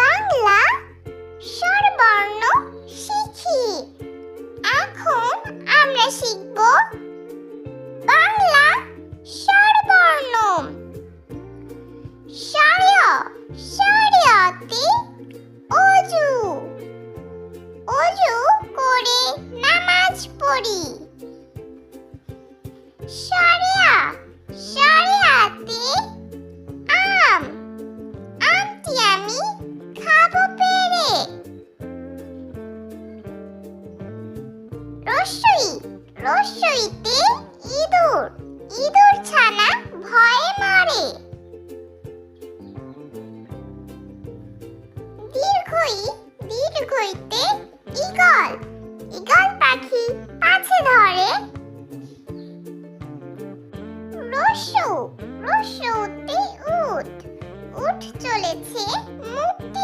বাংলা স্বরবর্ণ শিখি। এখন আমরা শিখব বাংলা স্বরবর্ণ। শরিয়তে অজু, অজু করে নামাজ পড়ি। শরিয়াতে আম, আমটি আমি খাবো পেরে। রসইতে ইঁদুর, ইঁদুর ছানা ভয়ে মরে। দীর্ঘইতে ঈগল, ঈগল পাখি পাছে ধরে। রস্যতে উট, উট চলেছে মুক্তি